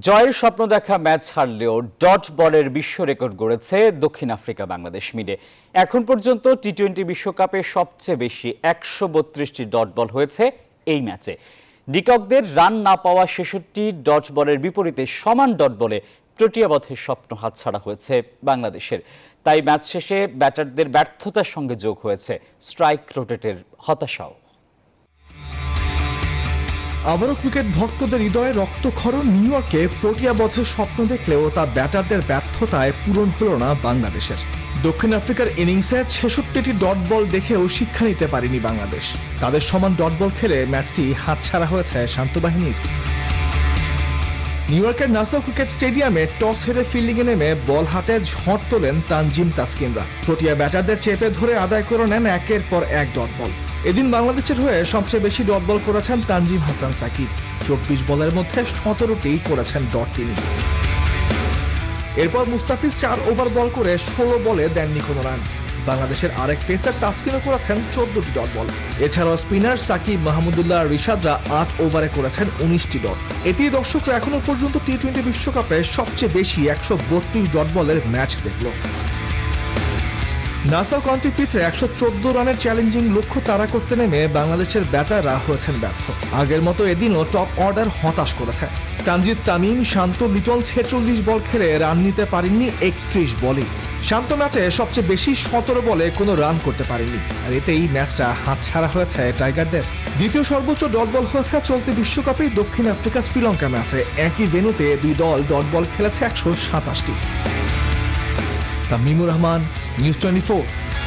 জয়ের স্বপ্ন দেখা ম্যাচ হারলেও ডট বলের বিশ্ব রেকর্ড গড়েছে দক্ষিণ আফ্রিকা বাংলাদেশ মিলে। এখন পর্যন্ত টি-20 বিশ্বকাপে সবচেয়ে বেশি ১৩২টি ডট বল হয়েছে এই ম্যাচে। ডিককদের রান না পাওয়া ৬৬ ডট বলের বিপরীতে সমান ডট বলে প্রোটিয়াবধের স্বপ্ন হাতছাড়া হয়েছে বাংলাদেশের। তাই ম্যাচ শেষে ব্যাটারদের ব্যর্থতার সঙ্গে যোগ হয়েছে স্ট্রাইক রোটেটের হতাশাও। আবারও ক্রিকেট ভক্তদের হৃদয়ে রক্তক্ষরণ। নিউ ইয়র্কে প্রোটিয়াবধের স্বপ্ন দেখলেও তা ব্যাটারদের ব্যর্থতায় পূরণ হল না বাংলাদেশের। দক্ষিণ আফ্রিকার ইনিংসে ৬৬টি ডট বল দেখেও শিক্ষা নিতে পারেনি বাংলাদেশ। তাদের সমান ডট বল খেলে ম্যাচটি হাতছাড়া হয়েছে শান্ত বাহিনীর। নিউ ইয়র্কের নাসাউ ক্রিকেট স্টেডিয়ামে টস হেরে ফিল্ডিংয়ে নেমে বল হাতে ঝড় তোলেন তানজিম তাসকিনরা। প্রোটিয়া ব্যাটারদের চেপে ধরে আদায় করে নেন একের পর এক ডট বল। এদিন বাংলাদেশের হয়ে সবচেয়ে বেশি ডট বল করেছেন তানজিম হাসান সাকিব। ২৪ বলের মধ্যে ১৭টি করেছেন ডট তিনি। এরপর মুস্তাফিজ ৪ ওভার বল করে ১৬ বলে দেননি কোনো রান। বাংলাদেশের আরেক পেসার তাসকিনও করেছেন ১৪টি ডট বল। এছাড়াও স্পিনার সাকিব, মাহমুদুল্লাহ, রিশাদরা ৮ ওভারে করেছেন ১৯টি ডট। এটি দর্শকরা এখনো পর্যন্ত টি-২০ বিশ্বকাপে সবচেয়ে বেশি ১৩২ ডট বলের ম্যাচ দেখল। নাসাউ কাউন্টি পিচে ১১৪ রানের চ্যালেঞ্জিং লক্ষ্য তাড়া করতে নেমে বাংলাদেশের ব্যাটাররা হয়েছেন ব্যর্থ। আগের মতো এদিনও টপ অর্ডার হতাশ করেছে। তানজিদ তামিম, শান্ত, লিটন ৪৬ বল খেলে রান নিতে পারেননি ৩১ বলে। শান্ত ম্যাচে সবচেয়ে বেশি ১৭ বলে কোনো রান করতে পারেননি, আর এতেই ম্যাচটা হাতছাড়া হয়েছে টাইগারদের। দ্বিতীয় সর্বোচ্চ ডট বল হয়েছে চলতি বিশ্বকাপে দক্ষিণ আফ্রিকা শ্রীলঙ্কা ম্যাচে। একই ভেন্যুতে দুই দল ডট বল খেলেছে ১২৭টি। তামিমুর রহমান, নিউজ 24।